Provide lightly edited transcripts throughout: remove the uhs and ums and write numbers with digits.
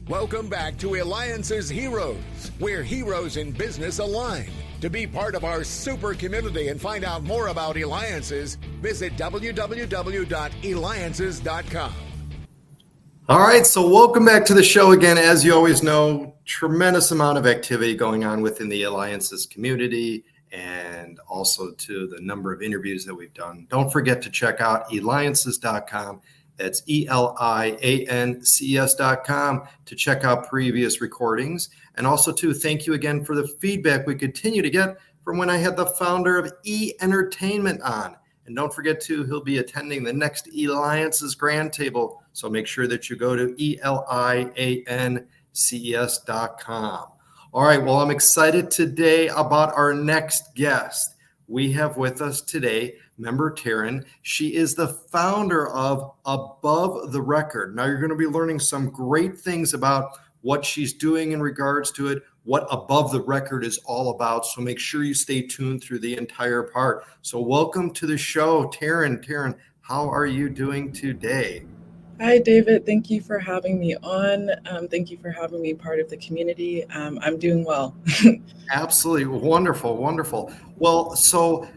Welcome back to Eliances Heroes, where heroes in business align. To be part of our super community and find out more about Eliances, visit www.Eliances.com. All right, so welcome back to the show again. As you always know, tremendous amount of activity going on within the Eliances community and also to the number of interviews that we've done. Don't forget to check out Eliances.com. That's Eliances.com to check out previous recordings. And also, too, thank you again for the feedback we continue to get from when I had the founder of E-Entertainment on. And don't forget, too, he'll be attending the next Eliances Grand Table. So make sure that you go to Eliances.com. All right, well, I'm excited today about our next guest. We have with us today member Teryn. She is the founder of Above the Record. Now you're going to be learning some great things about what she's doing in regards to it, what Above the Record is all about. So make sure you stay tuned through the entire part. So welcome to the show, Teryn. Teryn, how are you doing today? Hi, David. Thank you for having me on. Thank you for having me part of the community. I'm doing well. Absolutely. Wonderful. Wonderful. Well, so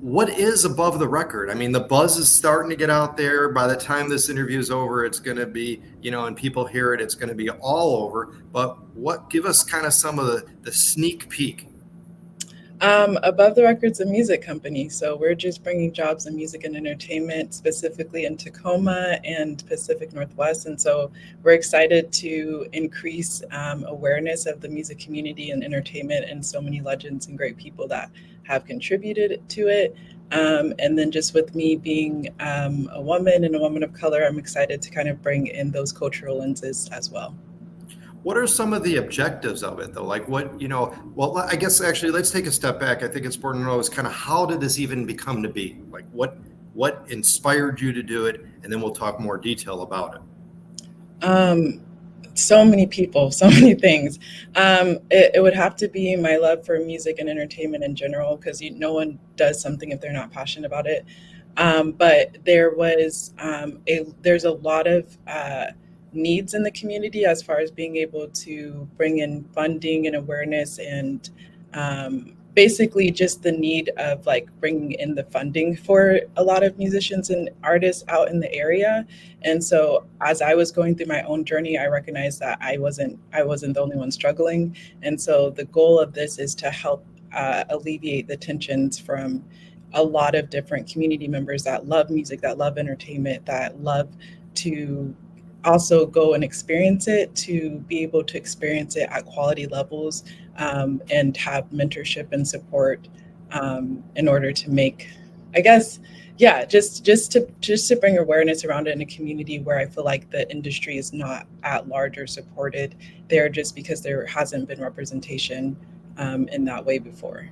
what is Above the Record? I mean, the buzz is starting to get out there. By the time this interview is over, it's going to be, and people hear it, it's going to be all over. But give us kind of some of the sneak peek. Above the Record's a music company, so we're just bringing jobs in music and entertainment, specifically in Tacoma and Pacific Northwest. And so we're excited to increase awareness of the music community and entertainment and so many legends and great people that have contributed to it. And then just with me being a woman and a woman of color, I'm excited to kind of bring in those cultural lenses as well. What are some of the objectives of it, though? Like well, I guess actually let's take a step back. I think it's important to know is kind of how did this even become to be? Like what inspired you to do it? And then we'll talk more detail about it. So many people, so many things. It would have to be my love for music and entertainment in general, because no one does something if they're not passionate about it. But there's a lot of needs in the community as far as being able to bring in funding and awareness and basically just the need of like bringing in the funding for a lot of musicians and artists out in the area. And so as I was going through my own journey, I recognized that I wasn't the only one struggling. And so the goal of this is to help alleviate the tensions from a lot of different community members that love music, that love entertainment, that love to also go and experience it, to be able to experience it at quality levels and have mentorship and support in order to make, I guess, just to bring awareness around it in a community where I feel like the industry is not at large or supported there just because there hasn't been representation in that way before.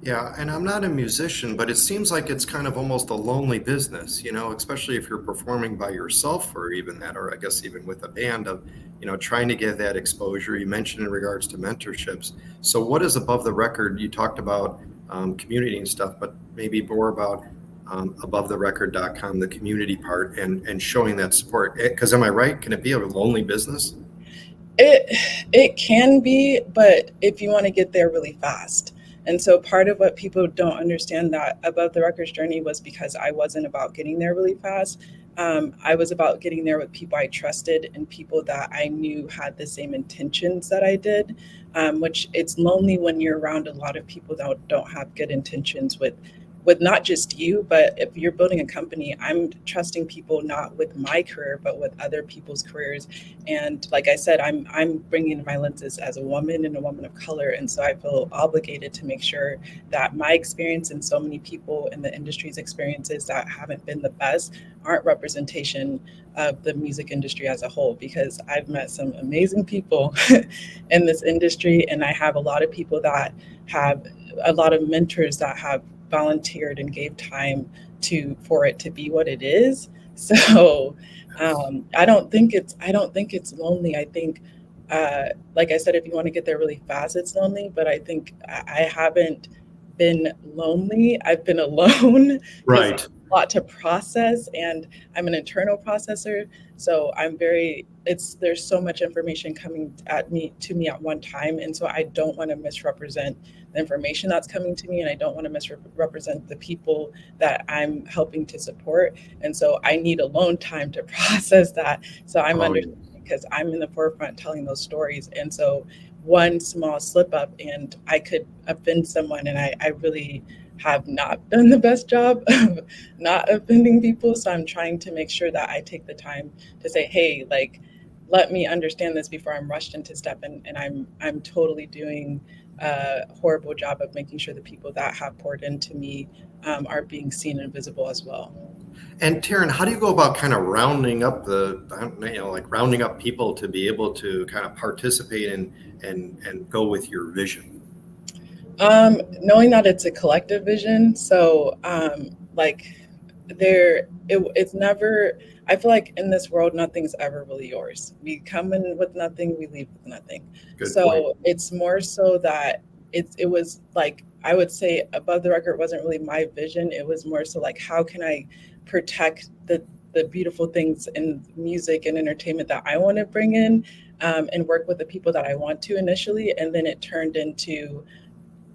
Yeah, and I'm not a musician, but it seems like it's kind of almost a lonely business, especially if you're performing by yourself or even that, or I guess even with a band of, trying to get that exposure. You mentioned in regards to mentorships. So what is Above the Record? You talked about community and stuff, but maybe more about AboveTheRecord.com, the community part and showing that support. Because am I right? Can it be a lonely business? It can be, but if you want to get there really fast. And so part of what people don't understand that Above the Record's journey was because I wasn't about getting there really fast. I was about getting there with people I trusted and people that I knew had the same intentions that I did, which it's lonely when you're around a lot of people that don't have good intentions with not just you, but if you're building a company, I'm trusting people not with my career, but with other people's careers. And like I said, I'm bringing my lenses as a woman and a woman of color. And so I feel obligated to make sure that my experience and so many people in the industry's experiences that haven't been the best aren't representation of the music industry as a whole, because I've met some amazing people in this industry. And I have a lot of people that have a lot of mentors that have volunteered and gave time for it to be what it is. So I don't think it's lonely. I think, like I said, if you want to get there really fast, it's lonely. But I think I haven't been lonely. I've been alone. Right. a lot to process, and I'm an internal processor. So there's so much information coming to me at one time. And so I don't want to misrepresent the information that's coming to me. And I don't want to misrepresent the people that I'm helping to support. And so I need alone time to process that. So I'm Oh, yeah. understanding because I'm in the forefront telling those stories. And so one small slip up and I could offend someone. And I really have not done the best job of not offending people. So I'm trying to make sure that I take the time to say, hey, like, let me understand this before I'm rushed into step. And I'm totally doing a horrible job of making sure the people that have poured into me are being seen and visible as well. And Teryn, how do you go about kind of rounding up rounding up people to be able to kind of participate and go with your vision? Knowing that it's a collective vision. So like it's never, I feel like in this world, nothing's ever really yours. We come in with nothing, we leave with nothing. Good So point. it's more so that it was like, I would say Above the Record wasn't really my vision. It was more so like, how can I protect the beautiful things in music and entertainment that I want to bring in, and work with the people that I want to initially. And then it turned into,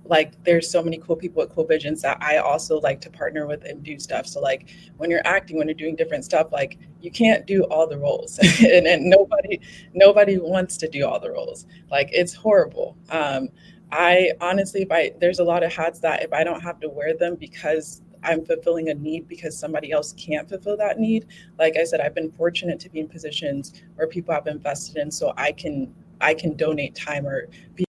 like, there's so many cool people with cool visions that I also like to partner with and do stuff. So like when you're acting, when you're doing different stuff, like you can't do all the roles and nobody wants to do all the roles. Like it's horrible. I honestly, there's a lot of hats that if I don't have to wear them because I'm fulfilling a need because somebody else can't fulfill that need. Like I said, I've been fortunate to be in positions where people have invested in, so I can donate time or be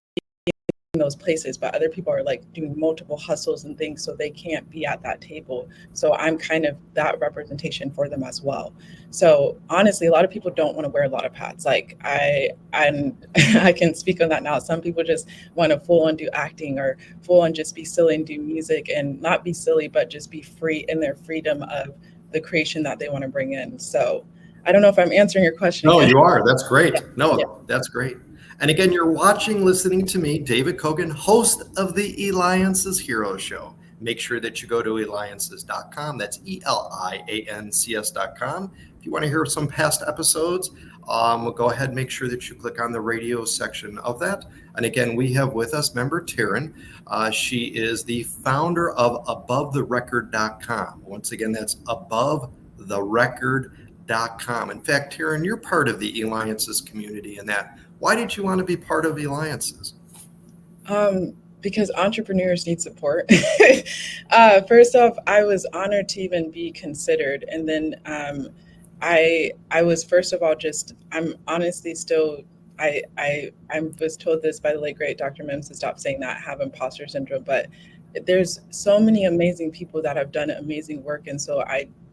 those places, but other people are like doing multiple hustles and things, so they can't be at that table. So I'm kind of that representation for them as well. So honestly, a lot of people don't want to wear a lot of hats. Like I'm I can speak on that now. Some people just want to full on do acting or full on just be silly and do music, and not be silly, but just be free in their freedom of the creation that they want to bring in. So I don't know if I'm answering your question No, again. you are. That's great. Yeah. No, that's great. And again, you're listening to me, David Kogan, host of the Eliances Hero Show. Make sure that you go to Eliances.com. That's Eliancs.com. If you want to hear some past episodes, go ahead and make sure that you click on the radio section of that. And again, we have with us member Teryn. She is the founder of AboveTheRecord.com. Once again, that's AboveTheRecord.com. In fact, Teryn, you're part of the Eliances community in that. Why did you want to be part of Eliances? Because entrepreneurs need support. First off, I was honored to even be considered. And then I was, first of all, I'm honestly still, I was told this by the late great Dr. Mims to stop saying that I have imposter syndrome, but there's so many amazing people that have done amazing work. And so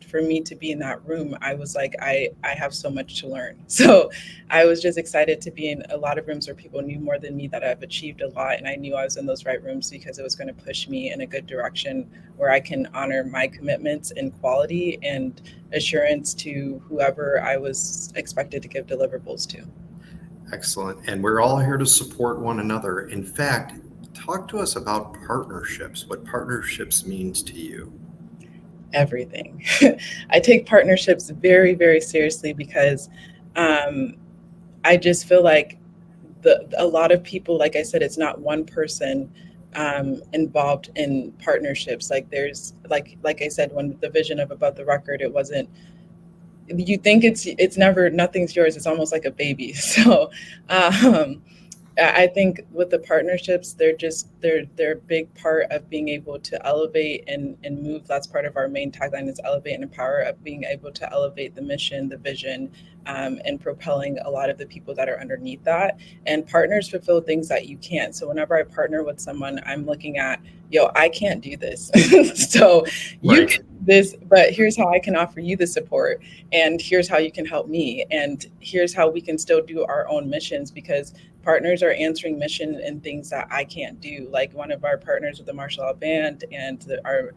for me to be in that room, I was like, I have so much to learn. So I was just excited to be in a lot of rooms where people knew more than me, that I've achieved a lot. And I knew I was in those right rooms because it was going to push me in a good direction where I can honor my commitments and quality and assurance to whoever I was expected to give deliverables to. Excellent. And we're all here to support one another. In fact, talk to us about partnerships, what partnerships means to you. Everything. I take partnerships very, very seriously because I just feel like a lot of people, like I said, it's not one person involved in partnerships. Like there's like I said, when the vision of Above the Record, it wasn't, you think it's never, nothing's yours. It's almost like a baby. So I think with the partnerships, they're a big part of being able to elevate and move. That's part of our main tagline, is elevate and empower, of being able to elevate the mission, the vision, and propelling a lot of the people that are underneath that. And partners fulfill things that you can't. So whenever I partner with someone, I'm looking at, I can't do this. So you Right. can do this, but here's how I can offer you the support. And here's how you can help me. And here's how we can still do our own missions, because partners are answering mission and things that I can't do. Like one of our partners with the Martial Law Band and our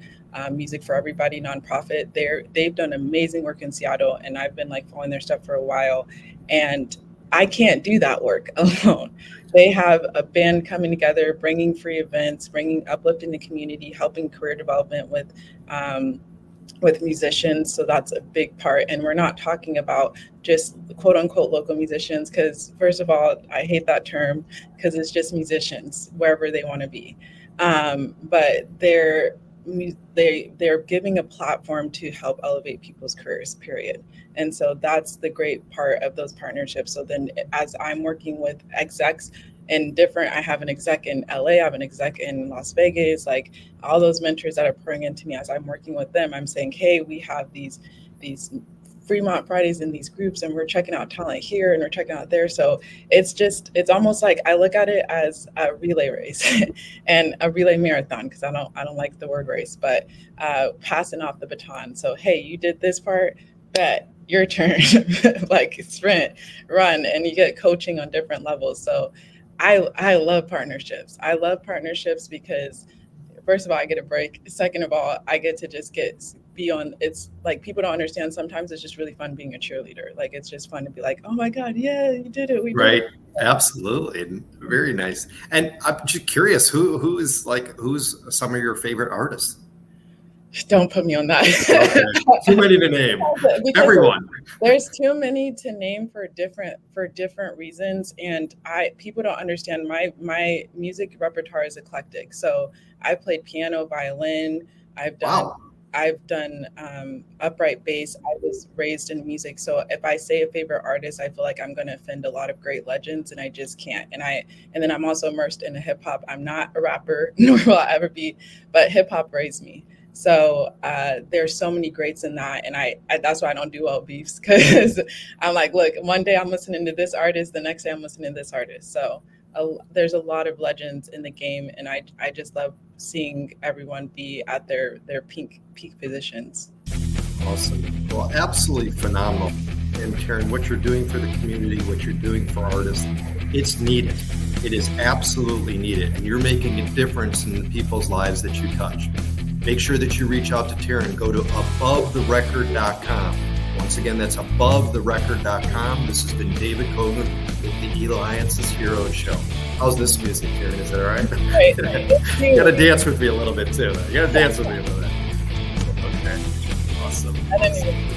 Music for Everybody nonprofit, they've done amazing work in Seattle, and I've been like following their stuff for a while, and I can't do that work alone. They have a band coming together, bringing free events, bringing uplifting the community, helping career development with with musicians. So that's a big part. And we're not talking about just quote unquote local musicians, because first of all, I hate that term because it's just musicians wherever they want to be. But they're giving a platform to help elevate people's careers, period. And so that's the great part of those partnerships. So then as I'm working with execs and different, I have an exec in LA, I have an exec in Las Vegas, like all those mentors that are pouring into me as I'm working with them, I'm saying, hey, we have these Fremont Fridays in these groups, and we're checking out talent here and we're checking out there. So it's almost like I look at it as a relay race and a relay marathon, because I don't like the word race, but passing off the baton. So hey, you did this part, bet your turn, like sprint, run, and you get coaching on different levels. So I love partnerships. I love partnerships because first of all, I get a break. Second of all, I get to just be on. It's like people don't understand. Sometimes it's just really fun being a cheerleader. Like it's just fun to be like, oh my God, yeah, you did it. We did Right. it. Absolutely. Very nice. And I'm just curious, who's some of your favorite artists? Don't put me on that. Okay. Too many to name. Because Everyone. there's too many to name for different reasons, and people don't understand my music repertoire is eclectic. So I played piano, violin. I've done upright bass. I was raised in music, so if I say a favorite artist, I feel like I'm going to offend a lot of great legends, and I just can't. And then I'm also immersed in hip hop. I'm not a rapper, nor will I ever be, but hip hop raised me. So there's so many greats in that, and I that's why I don't do well beefs, because I'm like, look, one day I'm listening to this artist, the next day I'm listening to this artist. So there's a lot of legends in the game, and I just love seeing everyone be at their peak positions. Awesome. Well, absolutely phenomenal. And Teryn, what you're doing for the community, what you're doing for artists, it's needed. It is absolutely needed, and you're making a difference in the people's lives that you touch. Make sure that you reach out to Teryn. Go to abovetherecord.com. Once again, that's abovetherecord.com. This has been David Cogan with the Eliances Heroes Show. How's this music, Teryn? Is that all right? Right. You got to dance with me a little bit, too. You got to dance with me a little bit. Okay. Awesome. I didn't even